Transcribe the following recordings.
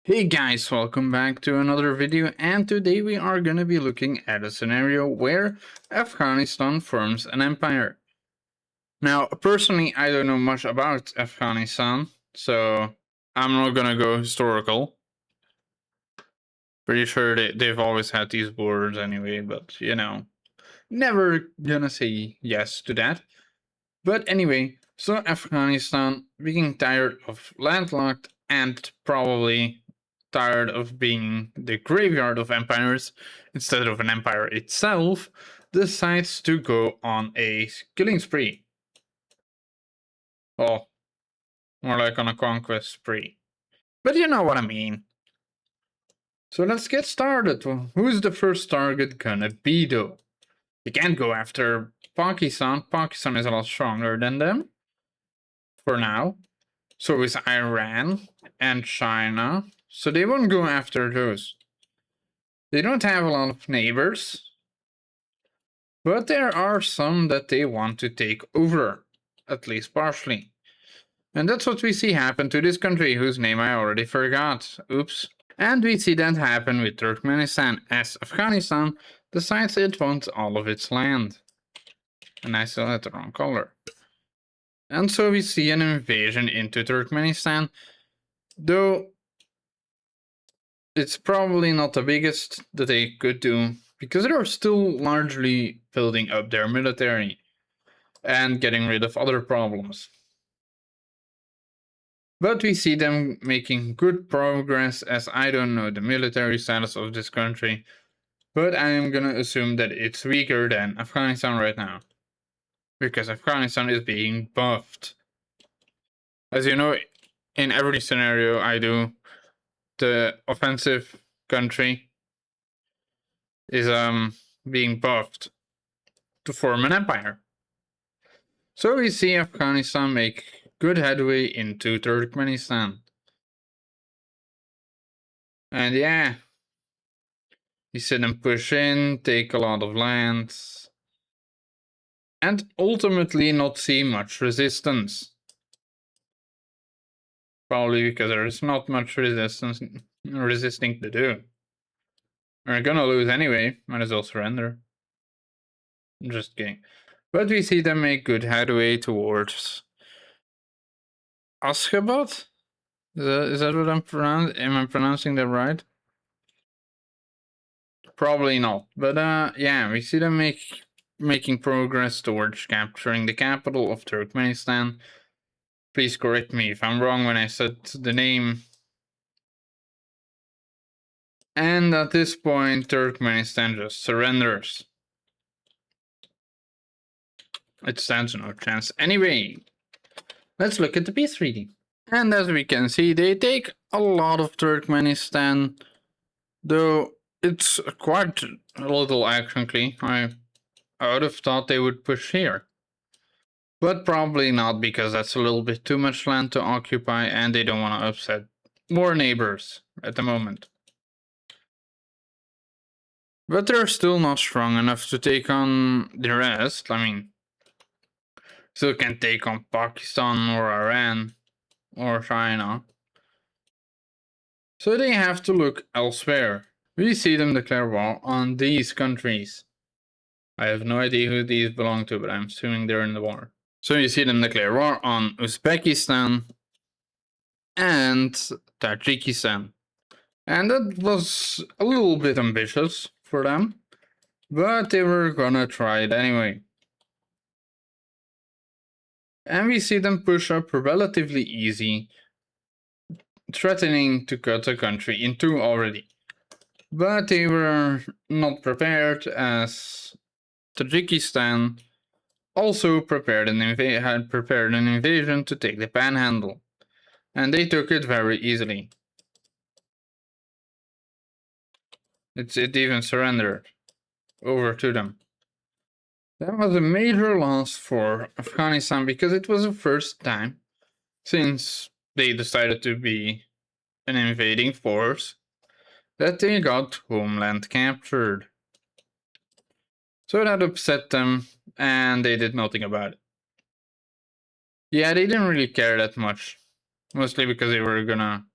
Hey guys, welcome back to another video, and today we are going to be looking at a scenario where Afghanistan forms an empire. Now, personally, I don't know much about Afghanistan, so I'm not going to go historical. Pretty sure they've always had these borders anyway, but never gonna say yes to that. But anyway, so Afghanistan being tired of landlocked and probably tired of being the graveyard of empires instead of an empire itself, decides to go on a killing spree. Well, more like on a conquest spree. But you know what I mean. So let's get started. Who's the first target gonna be though? They can't go after Pakistan. Pakistan is a lot stronger than them. For now. So is Iran and China. So they won't go after those. They don't have a lot of neighbors. But there are some that they want to take over, at least partially. And that's what we see happen to this country, whose name I already forgot. Oops. And we see that happen with Turkmenistan, as Afghanistan decides it wants all of its land. And I still had the wrong color. And so we see an invasion into Turkmenistan, though it's probably not the biggest that they could do, because they're still largely building up their military and getting rid of other problems. But we see them making good progress, as I don't know the military status of this country, but I am gonna assume that it's weaker than Afghanistan right now, because Afghanistan is being buffed. As you know, in every scenario I do, the offensive country is being buffed to form an empire. So we see Afghanistan make good headway into Turkmenistan. And yeah, we see them push in, take a lot of lands, and ultimately not see much resistance. Probably because there's not much resisting to do. We're gonna lose anyway, might as well surrender. Just kidding. But we see them make good headway towards Ashgabat? Is that what I'm pronouncing? Am I pronouncing that right? Probably not. But yeah, we see them making progress towards capturing the capital of Turkmenistan. Please correct me if I'm wrong when I said the name. And at this point, Turkmenistan just surrenders. It stands no chance anyway. Let's look at the peace treaty. And as we can see, they take a lot of Turkmenistan, though it's quite a little actually. I would have thought they would push here. But probably not, because that's a little bit too much land to occupy and they don't want to upset more neighbors at the moment. But they're still not strong enough to take on the rest. I mean, still can't take on Pakistan or Iran or China. So they have to look elsewhere. We see them declare war on these countries. I have no idea who these belong to, but I'm assuming they're in the war. So you see them declare war on Uzbekistan and Tajikistan. And that was a little bit ambitious for them, but they were gonna try it anyway. And we see them push up relatively easy, threatening to cut the country in two already. But they were not prepared, as Tajikistan also had prepared an invasion to take the Panhandle, and they took it very easily. It even surrendered over to them. That was a major loss for Afghanistan, because it was the first time since they decided to be an invading force that they got homeland captured. So that upset them, and they did nothing about it. Yeah, they didn't really care that much, mostly because they were gonna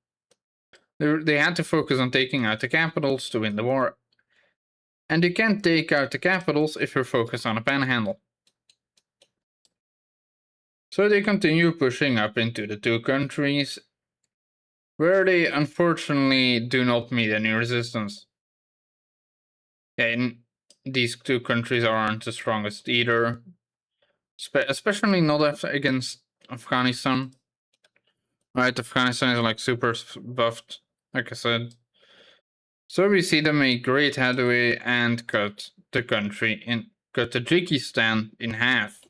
They had to focus on taking out the capitals to win the war. And you can't take out the capitals if you're focused on a panhandle. So they continue pushing up into the two countries, where they unfortunately do not meet any resistance. And these two countries aren't the strongest either, especially not against Afghanistan. Right, Afghanistan is like super buffed, like I said. So we see them make great headway and cut Tajikistan in half.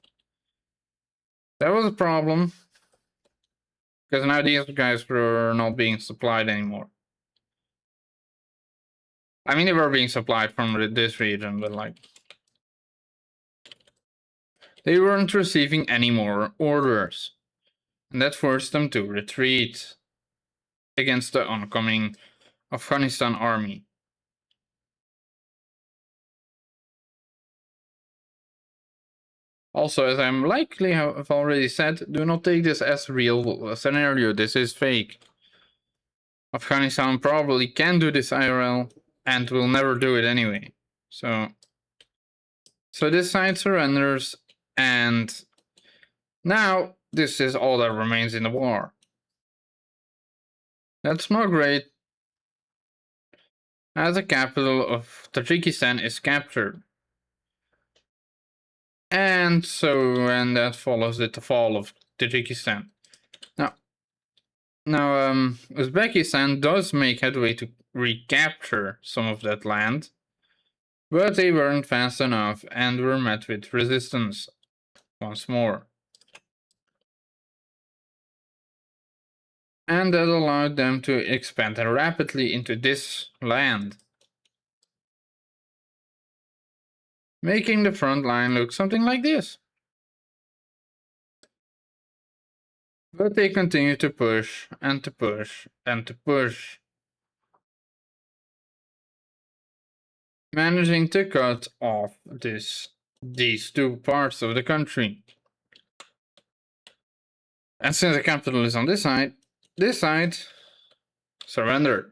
That was a problem, because now these guys were not being supplied anymore. I mean, they were being supplied from this region, but like, they weren't receiving any more orders. And that forced them to retreat against the oncoming Afghanistan army. Also, as I'm likely have already said, do not take this as real scenario. This is fake. Afghanistan probably can do this IRL and will never do it anyway. So this side surrenders, and now this is all that remains in the war. That's not great, as the capital of Tajikistan is captured. And that follows the fall of Tajikistan. Now, Uzbekistan does make headway to recapture some of that land, but they weren't fast enough and were met with resistance once more. And that allowed them to expand rapidly into this land, making the front line look something like this. But they continue to push and to push and to push, managing to cut off these two parts of the country. And since the capital is on this side surrendered,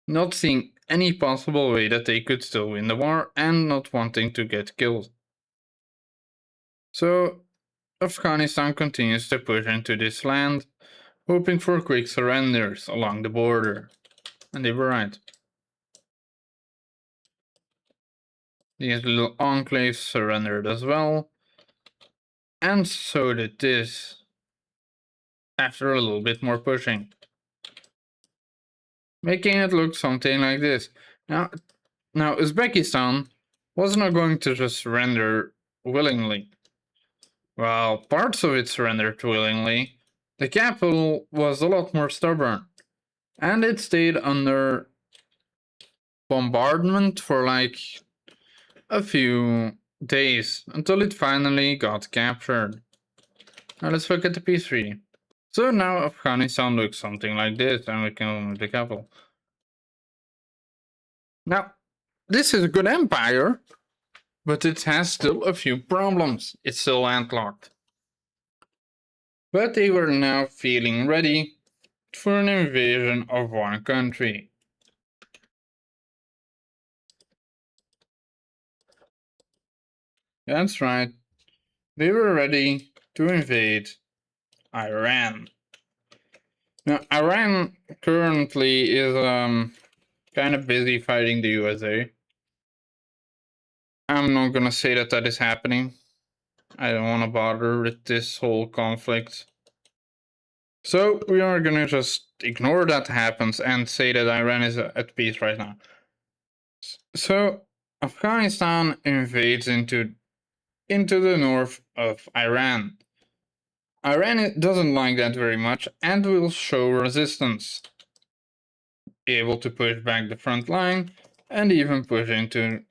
not seeing any possible way that they could still win the war and not wanting to get killed. So Afghanistan continues to push into this land, hoping for quick surrenders along the border. And they were right. These little enclaves surrendered as well. And so did this, after a little bit more pushing, making it look something like this. Now Uzbekistan was not going to just surrender willingly. Well, parts of it surrendered willingly. The capital was a lot more stubborn, and it stayed under bombardment for like a few days until it finally got captured. Now let's look at the peace treaty. So now Afghanistan looks something like this, and we can move the capital. Now, this is a good empire, but it has still a few problems. It's still landlocked. But they were now feeling ready for an invasion of one country. That's right. They were ready to invade Iran. Now, Iran currently is kind of busy fighting the USA. I'm not gonna say that is happening. I don't want to bother with this whole conflict. So we are gonna just ignore that happens and say that Iran is at peace right now. So Afghanistan invades into the north of Iran. Iran doesn't like that very much and will show resistance, able to push back the front line and even push into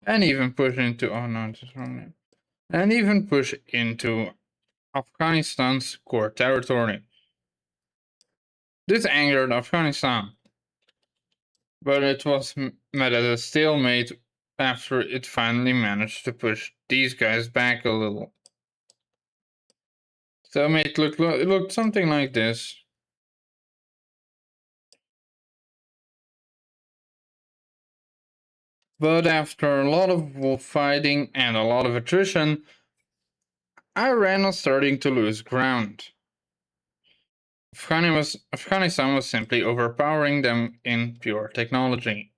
oh no, it's wrong name. And even push into Afghanistan's core territory. This angered Afghanistan, but it was met as a stalemate after it finally managed to push these guys back a little. So it looked something like this. But after a lot of fighting and a lot of attrition, Iran was starting to lose ground. Afghanistan was simply overpowering them in pure technology.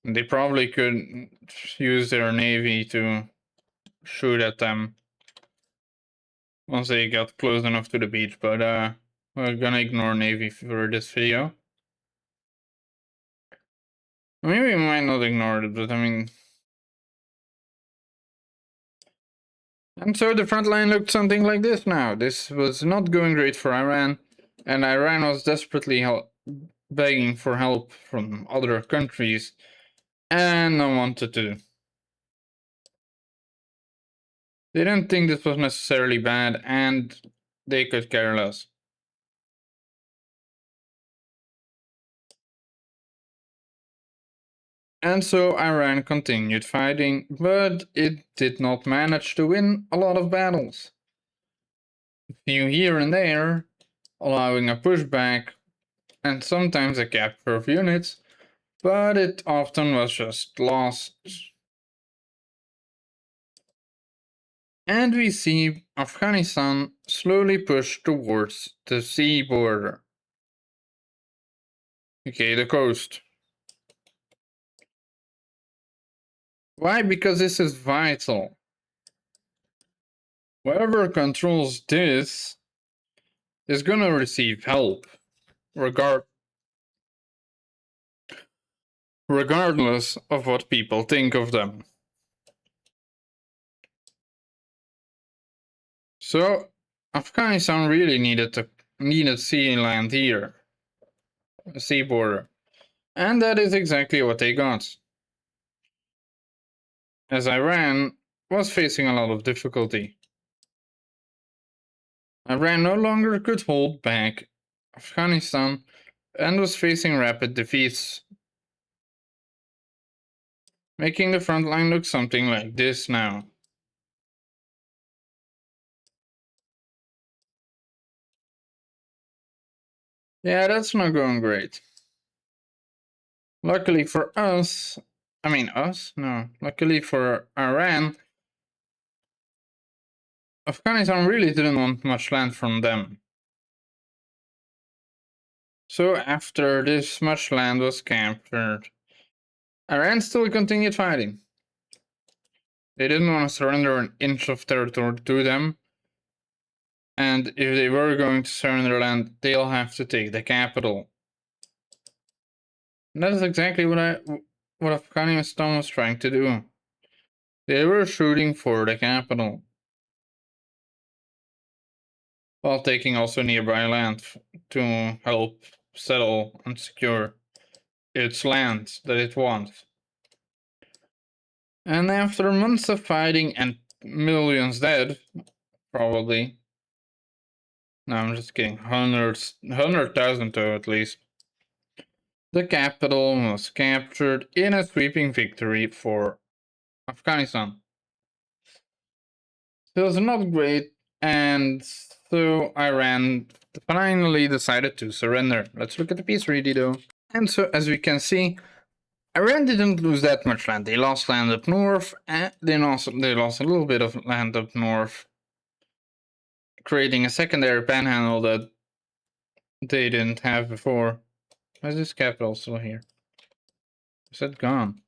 They probably could use their navy to shoot at them once they got close enough to the beach, but we're gonna ignore navy for this video. Maybe we might not ignore it, but I mean... And so the front line looked something like this now. This was not going great for Iran, and Iran was desperately begging for help from other countries, and no one wanted to. They didn't think this was necessarily bad, and they could care less. And so Iran continued fighting, but it did not manage to win a lot of battles. A few here and there, allowing a pushback and sometimes a capture of units, but it often was just lost. And we see Afghanistan slowly push towards the sea border. Okay, the coast. Why? Because this is vital. Whoever controls this is gonna receive help, regardless of what people think of them. So Afghanistan really needed sea land here, a sea border, and that is exactly what they got. As Iran was facing a lot of difficulty. Iran no longer could hold back Afghanistan and was facing rapid defeats, making the front line look something like this now. Yeah, that's not going great. Luckily for us, luckily for Iran, Afghanistan really didn't want much land from them. So after this much land was captured, Iran still continued fighting. They didn't want to surrender an inch of territory to them, and if they were going to surrender land, they'll have to take the capital. And that is exactly what Afghanistan was trying to do. They were shooting for the capital, while taking also nearby land to help settle and secure its land that it wants. And after months of fighting and millions dead, probably. No, I'm just kidding. 100,000 though, at least. The capital was captured in a sweeping victory for Afghanistan. It was not great, and so Iran finally decided to surrender. Let's look at the peace treaty though. And so, as we can see, Iran didn't lose that much land. They lost land up north, and they lost a little bit of land up north, creating a secondary panhandle that they didn't have before. Why is this capital still here? Is that gone?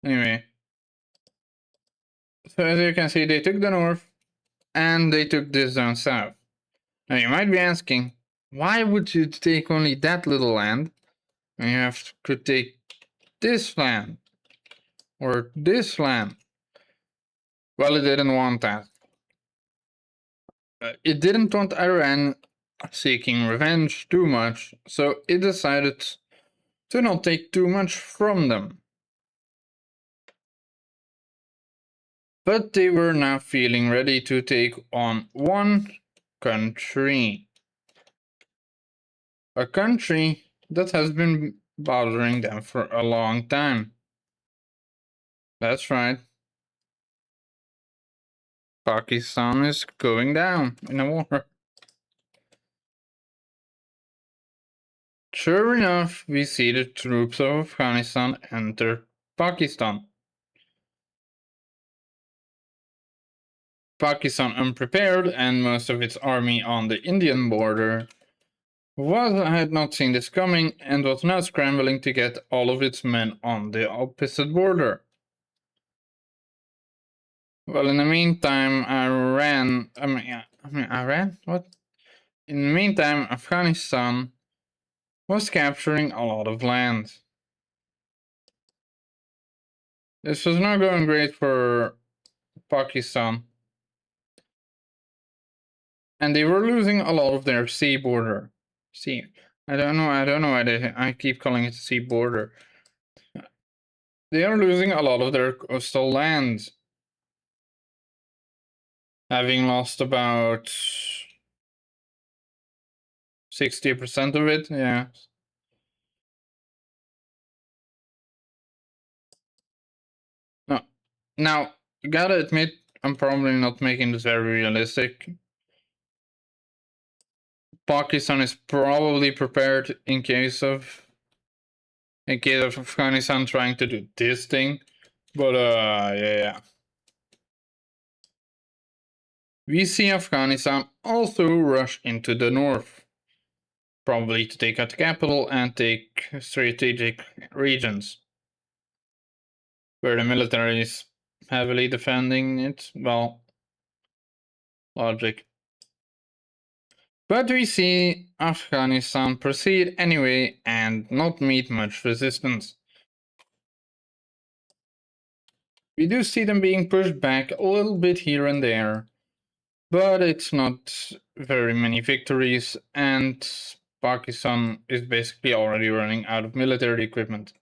Anyway. So as you can see, they took the north, and they took this down south. Now you might be asking, why would you take only that little land when you could take this land or this land? Well, it didn't want that. It didn't want Iran seeking revenge too much, so it decided to not take too much from them. But they were now feeling ready to take on one country. A country that has been bothering them for a long time. That's right. Pakistan is going down in a war. Sure enough, we see the troops of Afghanistan enter Pakistan. Pakistan unprepared and most of its army on the Indian border had not seen this coming and was now scrambling to get all of its men on the opposite border. Well, in the meantime, Iran. What? In the meantime, Afghanistan was capturing a lot of land. This was not going great for Pakistan. And they were losing a lot of their sea border. I don't know why I keep calling it sea border. They are losing a lot of their coastal land. Having lost about 60% of it, yeah. No. Now, gotta admit, I'm probably not making this very realistic. Pakistan is probably prepared in case of Afghanistan trying to do this thing. But yeah. We see Afghanistan also rush into the north, probably to take out the capital and take strategic regions, where the military is heavily defending it. Well, logic. But we see Afghanistan proceed anyway and not meet much resistance. We do see them being pushed back a little bit here and there, but it's not very many victories, and Pakistan is basically already running out of military equipment.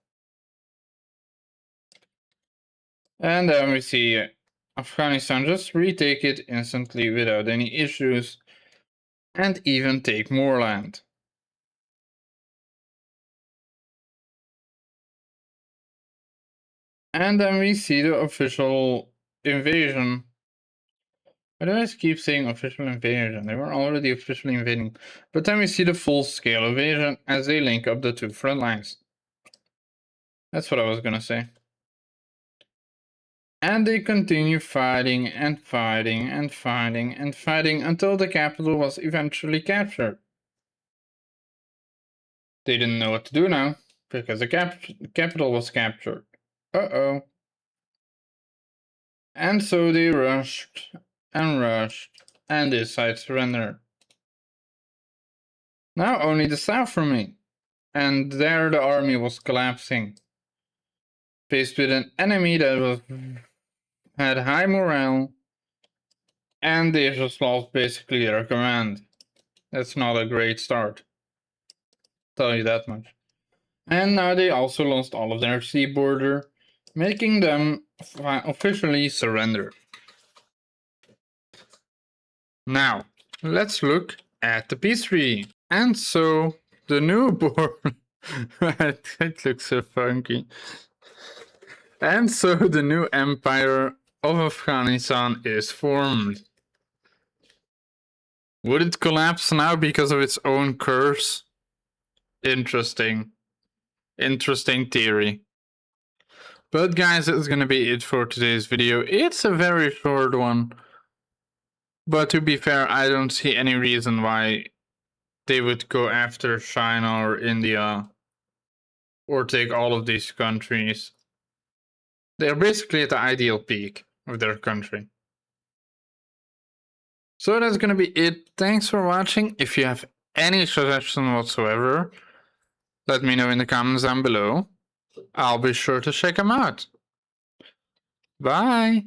And then we see Afghanistan just retake it instantly without any issues, and even take more land. And then we see the official invasion. Why do I keep saying official invasion? They were already officially invading. But then we see the full-scale invasion as they link up the two front lines. That's what I was gonna say. And they continue fighting and fighting and fighting and fighting until the capital was eventually captured. They didn't know what to do now, because the capital was captured. Uh-oh. And so they rushed and rushed and decided to surrender. Now only the south remained, and there the army was collapsing, faced with an enemy that had high morale, and they just lost basically their command. That's not a great start, tell you that much. And now they also lost all of their sea border, making them officially surrender. Now, let's look at the peace treaty. And so, the new board... it looks so funky. And so, the new empire of Afghanistan is formed. Would it collapse now because of its own curse? Interesting. Interesting theory. But guys, that's gonna be it for today's video. It's a very short one. But to be fair, I don't see any reason why they would go after China or India or take all of these countries. They're basically at the ideal peak of their country. So that's gonna be it. Thanks for watching. If you have any suggestion whatsoever, let me know in the comments down below. I'll be sure to check them out. Bye!